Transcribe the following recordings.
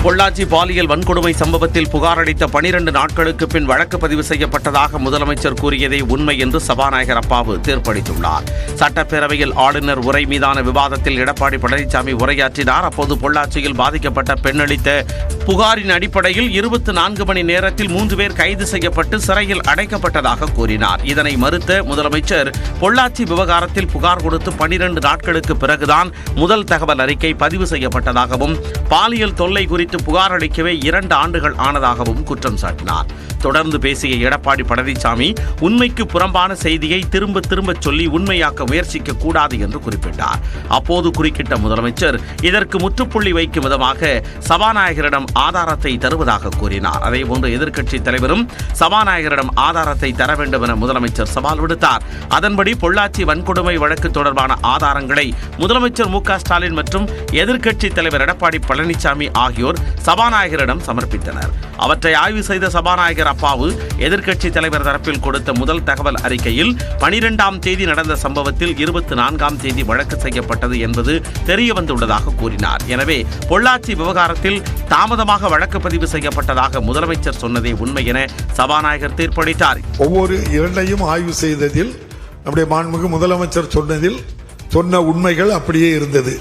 பொள்ளாச்சி பாலியல் வன்கொடுமை சம்பவத்தில் புகார் அளித்த 12 நாட்களுக்கு பின் வழக்கு பதிவு செய்யப்பட்டதாக முதலமைச்சர் கூறியதே உண்மை என்று சபாநாயகர் அப்பாவு தீர்ப்பளித்துள்ளார். சட்டப்பேரவையில் ஆளுநர் உரை மீதான விவாதத்தில் எடப்பாடி பழனிசாமி உரையாற்றினார். அப்போது பொள்ளாச்சியில் பாதிக்கப்பட்ட பெண் அளித்த புகாரின் அடிப்படையில் 24 மணி நேரத்தில் 3 பேர் கைது செய்யப்பட்டு சிறையில் அடைக்கப்பட்டதாக கூறினார். இதனை மறுத்த முதலமைச்சர் பொள்ளாச்சி விவகாரத்தில் புகார் கொடுத்து 12 நாட்களுக்கு பிறகுதான் முதல் தகவல் அறிக்கை பதிவு செய்யப்பட்டதாகவும் பாலியல் தொல்லை குறித்து புகார் அளிக்கவே 2 ஆண்டுகள் ஆனதாகவும் குற்றம் சாட்டினார். தொடர்ந்து பேசிய எடப்பாடி பழனிசாமி உண்மைக்கு புறம்பான செய்தியை திரும்ப திரும்ப சொல்லி உண்மையாக்க முயற்சிக்க கூடாது என்று குறிப்பிட்டார். அப்போது குறுக்கிட்ட முதலமைச்சர் இதற்கு முற்றுப்புள்ளி வைக்கும் விதமாக சபாநாயகரிடம் ஆதாரத்தை தருவதாக கூறினார். அதேபோன்று எதிர்க்கட்சித் தலைவரும் சபாநாயகரிடம் ஆதாரத்தை தர வேண்டும் என முதலமைச்சர் சவால் விடுத்தார். அதன்படி பொள்ளாச்சி வன்கொடுமை வழக்கு தொடர்பான ஆதாரங்களை முதலமைச்சர் மு.க.ஸ்டாலின் மற்றும் எதிர்க்கட்சித் தலைவர் எடப்பாடி பழனிசாமி ஆகியோர் சபாநாயகரிடம் சமர்ப்பித்தனர். அவற்றை ஆய்வு செய்த சபாநாயகர் அப்பாவு எதிர்க்கட்சித் தலைவர் தரப்பில் கொடுத்த முதல் தகவல் அறிக்கையில் 12ஆம் தேதி நடந்த சம்பவத்தில் 24ஆம் தேதி வழக்கு செய்யப்பட்டது என்பது தெரியவந்துள்ளதாக கூறினார். எனவே பொள்ளாச்சி விவகாரத்தில் தாமதமாக வழக்கு பதிவு செய்யப்பட்டதாக முதலமைச்சர் சொன்னதே உண்மை என சபாநாயகர் தீர்ப்பளித்தார். ஒவ்வொரு இரண்டையும் ஆய்வு செய்ததில் நம்முடைய மாண்புமிகு முதலமைச்சர் சொன்ன உண்மைகள் அப்படியே இருந்தது.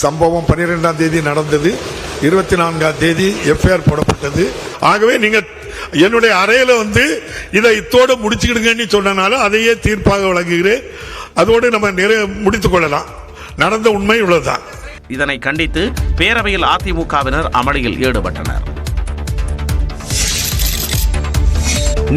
சம்பவம் 12ஆம் தேதி நடந்தது, 24ஆம் தேதி எஃப்ஐஆர் போடப்பட்டது. ஆகவே நீங்க என்னுடைய அறையில இதை இத்தோடு முடிச்சுக்கிடுங்கன்னு சொன்னனால அதையே தீர்ப்பாக வழங்குகிறேன். அதோடு நம்ம முடித்துக் கொள்ளலாம். நடந்த உண்மை உள்ளதுதான். இதனை கண்டித்து பேரவையில் அதிமுகவினர் அமளியில் ஈடுபட்டனர்.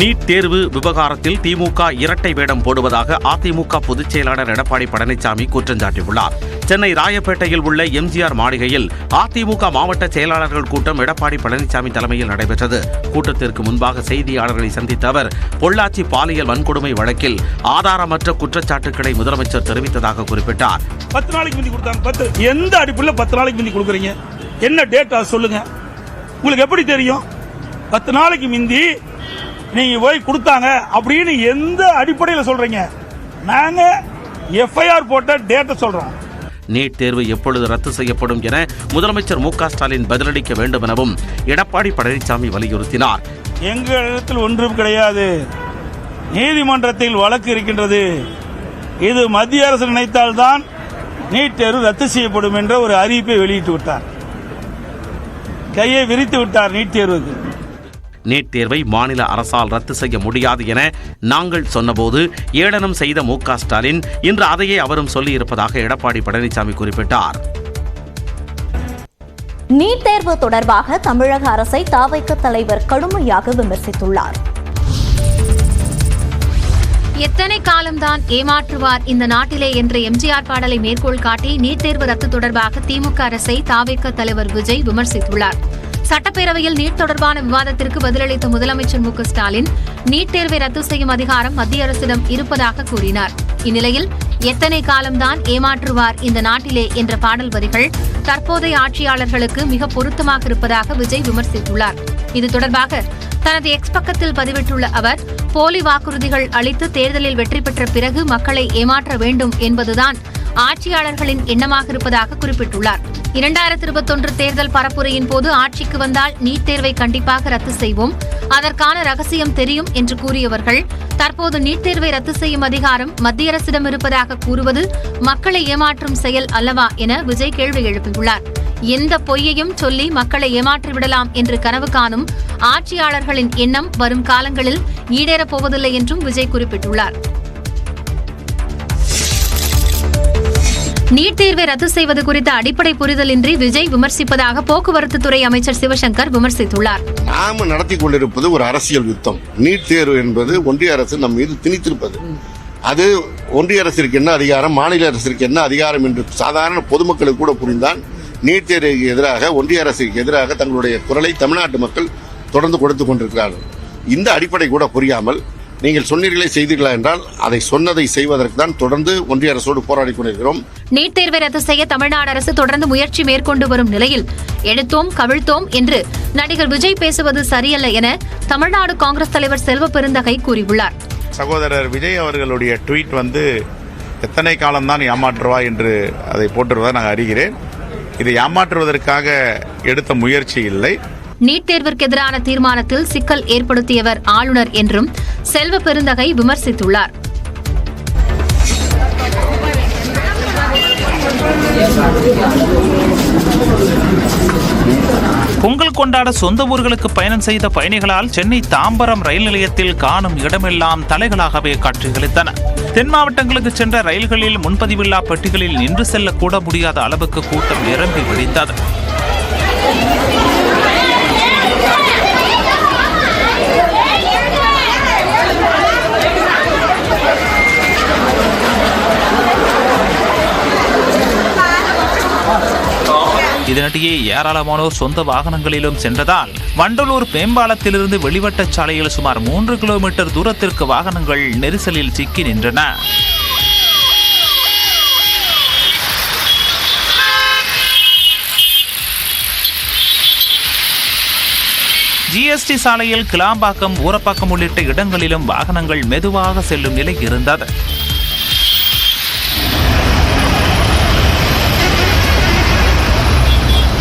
நீட் தேர்வு விவகாரத்தில் திமுக இரட்டை வேடம் போடுவதாக அதிமுக பொதுச் செயலாளர் எடப்பாடி பழனிசாமி குற்றம் சாட்டியுள்ளார். சென்னை ராயப்பேட்டையில் உள்ள எம்ஜிஆர் மாளிகையில் அதிமுக மாவட்ட செயலாளர்கள் கூட்டம் எடப்பாடி பழனிசாமி தலைமையில் நடைபெற்றது. கூட்டத்திற்கு முன்பாக செய்தியாளர்களை சந்தித்த அவர் பொள்ளாச்சி பாலியல் வன்கொடுமை வழக்கில் ஆதாரமற்ற குற்றச்சாட்டுக்களை முதலமைச்சர் தெரிவித்ததாக குறிப்பிட்டார். 10 நாளைக்கு முந்தி கொடுத்தாங்க. எந்த அடிப்படையில் 10 நாளைக்கு முந்தி கொடுக்குறீங்க? என்ன டேட்டா சொல்லுங்க. உங்களுக்கு எப்படி தெரியும்? 10 நாளைக்கு முந்தி நீங்க போய் கொடுத்தாங்க அப்படின்னு எந்த அடிப்படையில் சொல்றீங்க? நாங்க எஃப்ஐஆர் போட்ட டேட்டா சொல்றோம். நீட் தேர்வு எப்பொழுது ரத்து செய்யப்படும் என முதலமைச்சர் மு.க.ஸ்டாலின் பதிலளிக்க வேண்டும் எனவும் எடப்பாடி பழனிசாமி வலியுறுத்தினார். எங்களிடத்தில் ஒன்றும் கிடையாது. நீதிமன்றத்தில் வழக்கு இருக்கின்றது. இது மத்திய அரசு நினைத்தால்தான் நீட் தேர்வு ரத்து செய்யப்படும் என்ற ஒரு அறிவிப்பை வெளியிட்டு விட்டார். கையை விரித்து விட்டார் நீட் தேர்வுக்கு. நீட் தேர்வை மாநில அரசால் ரத்து செய்ய முடியாது என நாங்கள் சொன்னபோது ஏளனம் செய்த மு.க.ஸ்டாலின் இன்று அதையே அவரும் சொல்லியிருப்பதாக எடப்பாடி பழனிசாமி குறிப்பிட்டார். நீட் தேர்வு தொடர்பாக தமிழக அரசை தவிக தலைவர் கடுமையாக விமர்சித்துள்ளார். எத்தனை காலம்தான் ஏமாற்றுவார் இந்த நாட்டிலே என்ற எம்ஜிஆர் பாடலை மேற்கோள் காட்டி நீட் தேர்வு ரத்து தொடர்பாக திமுக அரசை தவிக தலைவர் விஜய் விமர்சித்துள்ளார். சட்டப்பேரவையில் நீட் தொடர்பான விவாதத்திற்கு பதிலளித்த முதலமைச்சர் மு.க.ஸ்டாலின் நீட் தேர்வை ரத்து செய்யும் அதிகாரம் மத்திய அரசிடம் இருப்பதாக கூறினார். இந்நிலையில் எத்தனை காலம்தான் ஏமாற்றுவார் இந்த நாட்டிலே என்ற பாடல் வரிகள் தற்போதைய ஆட்சியாளர்களுக்கு மிக பொருத்தமாக இருப்பதாக விஜய் விமர்சித்துள்ளார். இது தொடர்பாக தனது எக்ஸ் பக்கத்தில் பதிவிட்டுள்ள அவர் போலி வாக்குறுதிகள் அளித்து தேர்தலில் வெற்றி பெற்ற பிறகு மக்களை ஏமாற்ற வேண்டும் என்பதுதான் ஆட்சியாளர்களின் எண்ணமாக இருப்பதாக குறிப்பிட்டுள்ளார். 2021 தேர்தல் பரப்புரையின் போது ஆட்சிக்கு வந்தால் நீட் தேர்வை கண்டிப்பாக ரத்து செய்வோம், அதற்கான ரகசியம் தெரியும் என்று கூறியவர்கள் தற்போது நீட் தேர்வை ரத்து செய்யும் அதிகாரம் மத்திய அரசிடம் இருப்பதாக கூறுவது மக்களை ஏமாற்றும் செயல் அல்லவா என விஜய் கேள்வி எழுப்பியுள்ளார். எந்த பொய்யையும் சொல்லி மக்களை ஏமாற்றிவிடலாம் என்று கனவு காணும் ஆட்சியாளர்களின் எண்ணம் வரும் காலங்களில் ஈடேறப் போவதில்லை என்றும் விஜய் குறிப்பிட்டுள்ளார். நீட் தேர்வை ரத்து செய்வது குறித்த அடிப்படை புரிதலின்றி விஜய் விமர்சிப்பதாக போக்குவரத்து துறை அமைச்சர் சிவசங்கர் விமர்சித்துள்ளார். நாம் நடத்தி கொண்டிருப்பது ஒரு அரசியல் யுத்தம். நீட் தேர்வு என்பது ஒன்றிய அரசு நம் மீது திணித்திருப்பது. அது ஒன்றிய அரசிற்கு என்ன அதிகாரம், மாநில அரசிற்கு என்ன அதிகாரம் என்று சாதாரண பொதுமக்களுக்கு கூட புரிந்தால் நீட் தேர்வுக்கு எதிராக ஒன்றிய அரசுக்கு எதிராக தங்களுடைய குரலை தமிழ்நாட்டு மக்கள் தொடர்ந்து கொடுத்துக் கொண்டிருக்கிறார்கள். இந்த அடிப்படை கூட புரியாமல் நீங்கள் சொன்னீர்களே செய்தீர்களா என்றால் அதை சொன்னதை செய்வதற்கு தான் தொடர்ந்து ஒன்றிய அரசோடு போராடி கொண்டிருக்கிறோம். நீட் தேர்வை ரத்து செய்ய தமிழ்நாடு அரசு தொடர்ந்து முயற்சி மேற்கொண்டு வரும் நிலையில் எடுத்தோம் கவிழ்த்தோம் என்று நடிகர் விஜய் பேசுவது சரியல்ல என தமிழ்நாடு காங்கிரஸ் தலைவர் செல்வ பெருந்தகை கூறியுள்ளார். சகோதரர் விஜய் அவர்களுடைய ட்வீட் எத்தனை காலம்தான் ஏமாற்றுவா என்று அதை போட்டிருவதை நான் அறிகிறேன். இதை ஏமாற்றுவதற்காக எடுத்த முயற்சி இல்லை. நீட் தேர்விற்கு எதிரான தீர்மானத்தில் சிக்கல் ஏற்படுத்தியவர் ஆளுநர் என்றும் செல்வ பெருந்தகை விமர்சித்துள்ளார். பொங்கல் கொண்டாட சொந்த ஊர்களுக்கு பயணம் செய்த பயணிகளால் சென்னை தாம்பரம் ரயில் நிலையத்தில் காணும் இடமெல்லாம் தலைகளாகவே காட்சியளித்தன. தென் மாவட்டங்களுக்கு சென்ற ரயில்களில் முன்பதிவில்லா பெட்டிகளில் நின்று செல்லக்கூட முடியாத அளவுக்கு கூட்டம் நிரம்பி வழிந்தது. இதனிடையே ஏராளமானோர் சொந்த வாகனங்களிலும் சென்றதால் வண்டலூர் மேம்பாலத்திலிருந்து வெளிவட்ட சாலையில் சுமார் 3 கிலோமீட்டர் தூரத்திற்கு வாகனங்கள் நெரிசலில் சிக்கி நின்றன. ஜிஎஸ்டி சாலையில் கிளாம்பாக்கம், ஊரப்பாக்கம் உள்ளிட்ட இடங்களிலும் வாகனங்கள் மெதுவாக செல்லும் நிலை இருந்தது.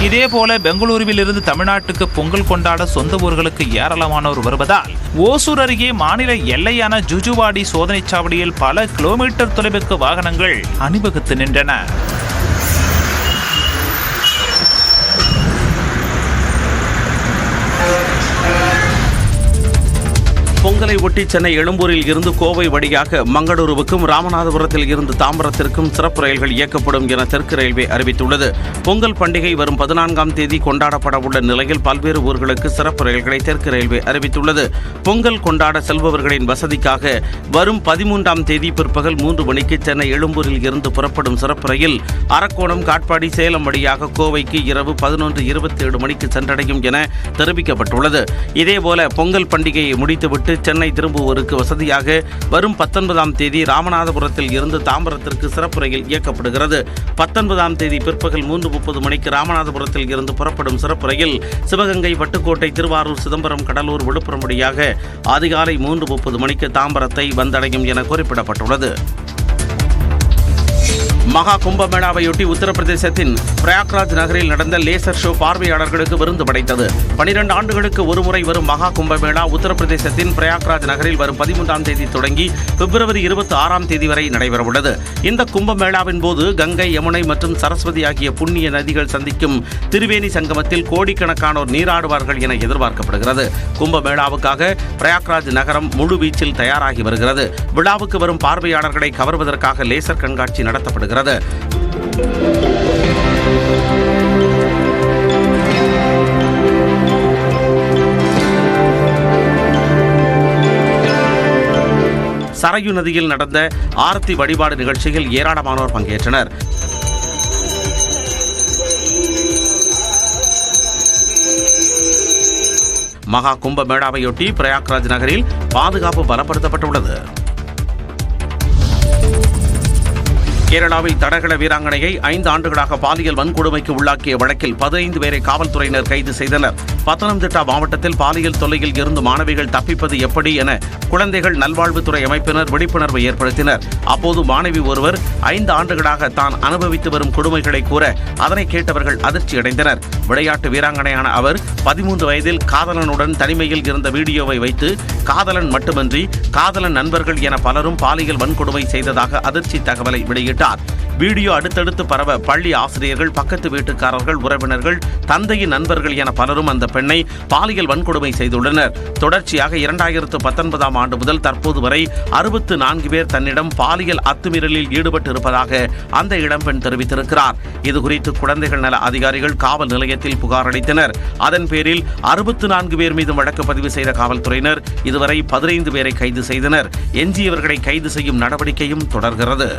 இதேபோல பெங்களூருவில் இருந்து தமிழ்நாட்டுக்கு பொங்கல் கொண்டாட சொந்த ஊர்களுக்கு ஏராளமானோர் வருவதால் ஓசூர் அருகே மாநில எல்லையான ஜுஜுவாடி சோதனைச் சாவடியில் பல கிலோமீட்டர் தொலைவுக்கு வாகனங்கள் அணிவகுத்து நின்றன. பொங்கலை ஒட்டி சென்னை எழும்பூரில் இருந்து கோவை வழியாக மங்களூருவுக்கும் ராமநாதபுரத்தில் இருந்து தாம்பரத்திற்கும் சிறப்பு ரயில்கள் இயக்கப்படும் என தெற்கு ரயில்வே அறிவித்துள்ளது. பொங்கல் பண்டிகை வரும் 14ஆம் தேதி கொண்டாடப்பட உள்ள நிலையில் பல்வேறு ஊர்களுக்கு சிறப்பு ரயில்களை தெற்கு ரயில்வே அறிவித்துள்ளது. பொங்கல் கொண்டாட செல்பவர்களின் வசதிக்காக வரும் 13ஆம் தேதி பிற்பகல் 3 மணிக்கு சென்னை எழும்பூரில் இருந்து புறப்படும் சிறப்பு ரயில் அரக்கோணம், காட்பாடி, சேலம் வழியாக கோவைக்கு இரவு 11:27 மணிக்கு சென்றடையும் என தெரிவிக்கப்பட்டுள்ளது. இதேபோல பொங்கல் பண்டிகையை முடித்துவிட்டு சென்னை திரும்புவோருக்கு வசதியாக வரும் 19ஆம் தேதி ராமநாதபுரத்தில் இருந்து தாம்பரத்திற்கு சிறப்பு ரயில் இயக்கப்படுகிறது. 19ஆம் தேதி பிற்பகல் 3:30 மணிக்கு ராமநாதபுரத்தில் இருந்து புறப்படும் சிறப்பு ரயில் சிவகங்கை, பட்டுக்கோட்டை, திருவாரூர், சிதம்பரம், கடலூர், விழுப்புரம் வழியாக அதிகாலை 3:30 மணிக்கு தாம்பரத்தை வந்தடையும் என குறிப்பிடப்பட்டுள்ளது. மகா கும்பமேளாவையொட்டி உத்தரப்பிரதேசத்தின் பிரயாக்ராஜ் நகரில் நடந்த லேசர் ஷோ பார்வையாளர்களுக்கு விருந்து படைத்தது. 12 ஆண்டுகளுக்கு ஒருமுறை வரும் மகா கும்பமேளா உத்தரப்பிரதேசத்தின் பிரயாக்ராஜ் நகரில் வரும் 13ஆம் தேதி தொடங்கி பிப்ரவரி 26ஆம் தேதி வரை நடைபெறவுள்ளது. இந்த கும்பமேளாவின் போது கங்கை, யமுனை மற்றும் சரஸ்வதி ஆகிய புண்ணிய நதிகள் சந்திக்கும் திரிவேணி சங்கமத்தில் கோடிக்கணக்கானோர் நீராடுவார்கள் என எதிர்பார்க்கப்படுகிறது. கும்பமேளாவுக்காக பிரயாக்ராஜ் நகரம் முழு வீச்சில் தயாராகி வருகிறது. விழாவுக்கு வரும் பார்வையாளர்களை கவர்வதற்காக லேசர் கண்காட்சி நடத்தப்படுகிறது. சரயு நதியில் நடந்த ஆரத்தி வழிபாடு நிகழ்ச்சியில் ஏராளமானோர் பங்கேற்றனர். மகா கும்பமேளாவையொட்டி பிரயாக்ராஜ் நகரில் பாதுகாப்பு பலப்படுத்தப்பட்டுள்ளது. கேரளாவில் தடகள வீராங்கனையை 5 ஆண்டுகளாக பாலியல் வன்கொடுமைக்கு உள்ளாக்கிய வழக்கில் 15 பேரை காவல்துறையினர் கைது செய்தனர். பத்தனம்திட்டா மாவட்டத்தில் பாலியல் தொல்லையில் இருந்து மாணவிகள் தப்பிப்பது எப்படி என குழந்தைகள் நல்வாழ்வுத்துறை அமைப்பினர் விழிப்புணர்வு ஏற்படுத்தினர். அப்போது மாணவி ஒருவர் 5 ஆண்டுகளாக தான் அனுபவித்து வரும் கொடுமைகளை கூற அதனை கேட்டவர்கள் அதிர்ச்சியடைந்தனர். விளையாட்டு வீராங்கனையான அவர் 13 வயதில் காதலனுடன் தனிமையில் இருந்த வீடியோவை வைத்து காதலன் மட்டுமின்றி காதலன் நண்பர்கள் என பலரும் பாலியல் வன்கொடுமை செய்ததாக அதிர்ச்சி தகவலை வெளியிட்டார். வீடியோ அடுத்தடுத்து பரவ பள்ளி ஆசிரியர்கள், பக்கத்து வீட்டுக்காரர்கள், உறவினர்கள், தந்தையின் நண்பர்கள் என பலரும் அந்த பெண்ணை பாலியல் வன்கொடுமை செய்துள்ளனர். தொடர்ச்சியாக 2019ஆம் ஆண்டு முதல் தற்போது வரை 64 பேர் தன்னிடம் பாலியல் அத்துமீறலில் ஈடுபட்டு இருப்பதாக அந்த இளம்பெண் தெரிவித்திருக்கிறார். இதுகுறித்து குழந்தைகள் நல அதிகாரிகள் காவல் நிலையத்தில் புகார் அளித்தனர். அதன் பேரில் 64 பேர் மீது வழக்கு பதிவு செய்த காவல்துறையினர் இதுவரை 15 பேரை கைது செய்தனர். எஞ்சியவர்களை கைது செய்யும் நடவடிக்கையும் தொடர்கிறது.